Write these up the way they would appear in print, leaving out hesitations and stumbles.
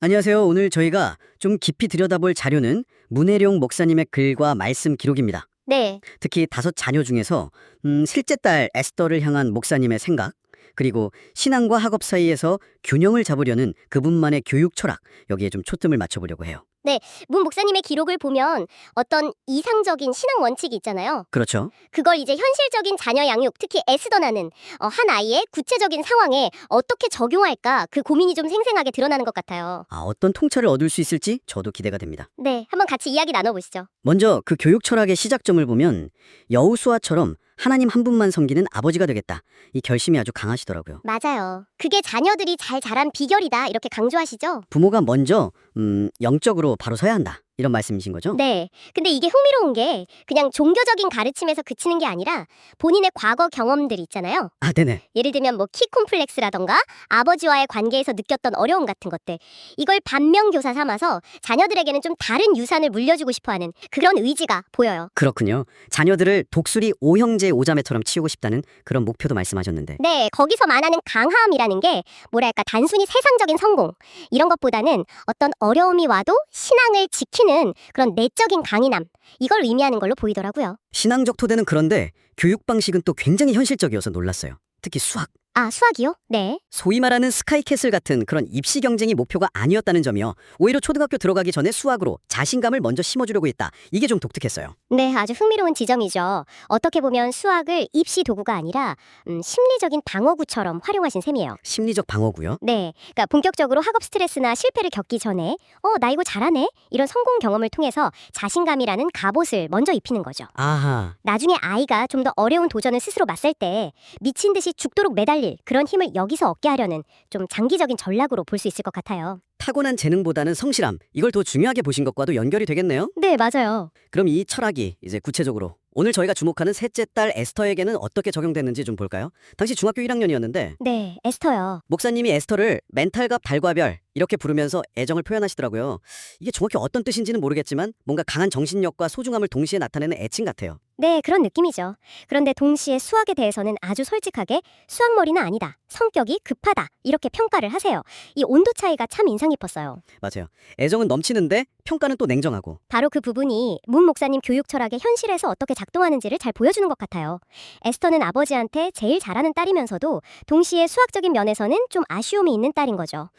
안녕하세요. 오늘 저희가 좀 깊이 들여다볼 자료는 문혜룡 목사님의 글과 말씀 기록입니다. 네, 특히 5자녀 중에서 실제 딸 에스더를 향한 목사님의 생각, 그리고 신앙과 학업 사이에서 균형을 잡으려는 그분만의 교육 철학, 여기에 좀 초점을 맞춰보려고 해요. 문 목사님의 기록을 보면 어떤 이상적인 신앙 원칙이 있잖아요. 그렇죠. 그걸 이제 현실적인 자녀 양육, 특히 애쓰더나는 한 아이의 구체적인 상황에 어떻게 적용할까 그 고민이 좀 생생하게 드러나는 것 같아요. 어떤 통찰을 얻을 수 있을지 저도 기대가 됩니다. 네, 한번 같이 이야기 나눠보시죠. 먼저 그 교육 철학의 시작점을 보면 여호수아처럼 하나님 한 분만 섬기는 아버지가 되겠다. 이 결심이 아주 강하시더라고요. 맞아요. 그게 자녀들이 잘 자란 비결이다 이렇게 강조하시죠? 부모가 먼저 영적으로 바로 서야 한다. 이런 말씀이신 거죠? 네. 근데 이게 흥미로운 게 그냥 종교적인 가르침에서 그치는 게 아니라 본인의 과거 경험들 있잖아요. 네네. 예를 들면 뭐 키 콤플렉스라던가 아버지와의 관계에서 느꼈던 어려움 같은 것들. 이걸 반면교사 삼아서 자녀들에게는 좀 다른 유산을 물려주고 싶어하는 그런 의지가 보여요. 그렇군요. 자녀들을 독수리 오형제 오자매처럼 키우고 싶다는 그런 목표도 말씀하셨는데. 네, 거기서 말하는 강함이라는 게 뭐랄까 단순히 세상적인 성공 이런 것보다는 어떤 어려움이 와도 신앙을 지키는 그런 내적인 강인함 이걸 의미하는 걸로 보이더라고요. 신앙적 토대는 그런데 교육 방식은 또 굉장히 현실적이어서 놀랐어요. 특히 수학. 아, 수학이요? 네. 소위 말하는 스카이캐슬 같은 그런 입시 경쟁이 목표가 아니었다는 점이요. 오히려 초등학교 들어가기 전에 수학으로 자신감을 먼저 심어주려고 했다. 이게 좀 독특했어요. 네, 아주 흥미로운 지점이죠. 어떻게 보면 수학을 입시 도구가 아니라 심리적인 방어구처럼 활용하신 셈이에요. 심리적 방어고요. 네, 그러니까 본격적으로 학업 스트레스나 실패를 겪기 전에 나 이거 잘하네? 이런 성공 경험을 통해서 자신감이라는 갑옷을 먼저 입히는 거죠. 아하. 나중에 아이가 좀 더 어려운 도전을 스스로 맞설 때 미친 듯이 죽도록 매달릴 그런 힘을 여기서 얻게 하려는 좀 장기적인 전략으로 볼 수 있을 것 같아요. 타고난 재능보다는 성실함. 이걸 더 중요하게 보신 것과도 연결이 되겠네요. 네, 맞아요. 그럼 이 철학이 이제 구체적으로 오늘 저희가 주목하는 셋째 딸 에스터에게는 어떻게 적용됐는지 좀 볼까요? 당시 중학교 1학년이었는데 네, 에스터요. 목사님이 에스터를 멘탈과 발과 별 이렇게 부르면서 애정을 표현하시더라고요. 이게 정확히 어떤 뜻인지는 모르겠지만 뭔가 강한 정신력과 소중함을 동시에 나타내는 애칭 같아요. 네, 그런 느낌이죠. 그런데 동시에 수학에 대해서는 아주 솔직하게 수학머리는 아니다. 성격이 급하다. 이렇게 평가를 하세요. 이 온도 차이가 참 인상 깊었어요. 맞아요. 애정은 넘치는데 평가는 또 냉정하고. 바로 그 부분이 문 목사님 교육 철학의 현실에서 어떻게 작동하는지를 잘 보여주는 것 같아요. 에스터는 아버지한테 제일 잘하는 딸이면서도 동시에 수학적인 면에서는 좀 아쉬움이 있는 딸인 거죠.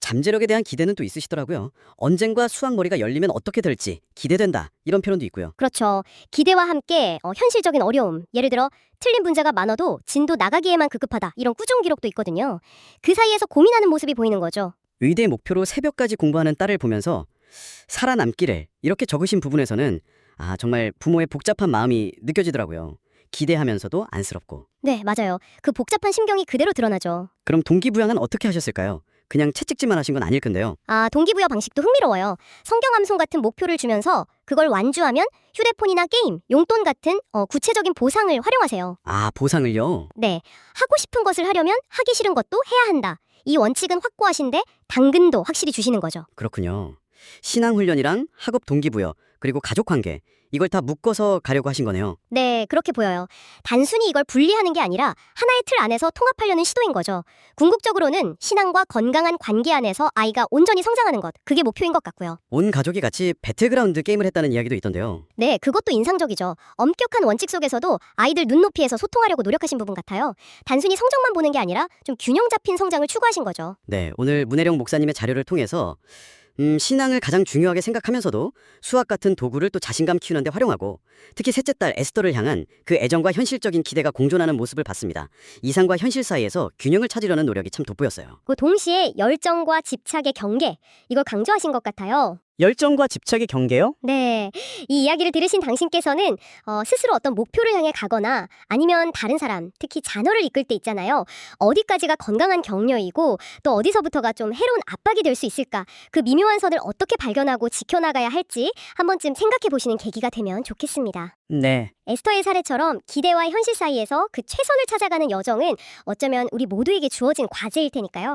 잠재력에 대한 기대는 또 있으시더라고요. 언젠가 수학머리가 열리면 어떻게 될지 기대된다. 이런 표현도 있고요. 그렇죠. 기대와 함께 현실적인 어려움, 예를 들어 틀린 문제가 많아도 진도 나가기에만 급급하다 이런 꾸중 기록도 있거든요. 그 사이에서 고민하는 모습이 보이는 거죠. 의대 목표로 새벽까지 공부하는 딸을 보면서 살아남기를 이렇게 적으신 부분에서는 정말 부모의 복잡한 마음이 느껴지더라고요. 기대하면서도 안쓰럽고. 네, 맞아요. 그 복잡한 심경이 그대로 드러나죠. 그럼 동기부양은 어떻게 하셨을까요? 그냥 채찍질만 하신 건 아닐 건데요. 동기부여 방식도 흥미로워요. 성경 암송 같은 목표를 주면서 그걸 완주하면 휴대폰이나 게임, 용돈 같은 구체적인 보상을 활용하세요. 보상을요? 네, 하고 싶은 것을 하려면 하기 싫은 것도 해야 한다. 이 원칙은 확고하신데 당근도 확실히 주시는 거죠. 그렇군요. 신앙훈련이랑 학업 동기부여, 그리고 가족관계, 이걸 다 묶어서 가려고 하신 거네요. 네, 그렇게 보여요. 단순히 이걸 분리하는 게 아니라 하나의 틀 안에서 통합하려는 시도인 거죠. 궁극적으로는 신앙과 건강한 관계 안에서 아이가 온전히 성장하는 것, 그게 목표인 것 같고요. 온 가족이 같이 배틀그라운드 게임을 했다는 이야기도 있던데요. 네, 그것도 인상적이죠. 엄격한 원칙 속에서도 아이들 눈높이에서 소통하려고 노력하신 부분 같아요. 단순히 성적만 보는 게 아니라 좀 균형 잡힌 성장을 추구하신 거죠. 네, 오늘 문혜령 목사님의 자료를 통해서 신앙을 가장 중요하게 생각하면서도 수학 같은 도구를 또 자신감 키우는 데 활용하고 특히 셋째 딸 에스더를 향한 그 애정과 현실적인 기대가 공존하는 모습을 봤습니다. 이상과 현실 사이에서 균형을 찾으려는 노력이 참 돋보였어요. 그 동시에 열정과 집착의 경계, 이걸 강조하신 것 같아요. 열정과 집착의 경계요? 네, 이 이야기를 들으신 당신께서는 스스로 어떤 목표를 향해 가거나 아니면 다른 사람, 특히 자녀를 이끌 때 있잖아요. 어디까지가 건강한 격려이고 또 어디서부터가 좀 해로운 압박이 될 수 있을까? 그 미묘한 선을 어떻게 발견하고 지켜나가야 할지 한 번쯤 생각해 보시는 계기가 되면 좋겠습니다. 네. 에스터의 사례처럼 기대와 현실 사이에서 그 최선을 찾아가는 여정은 어쩌면 우리 모두에게 주어진 과제일 테니까요.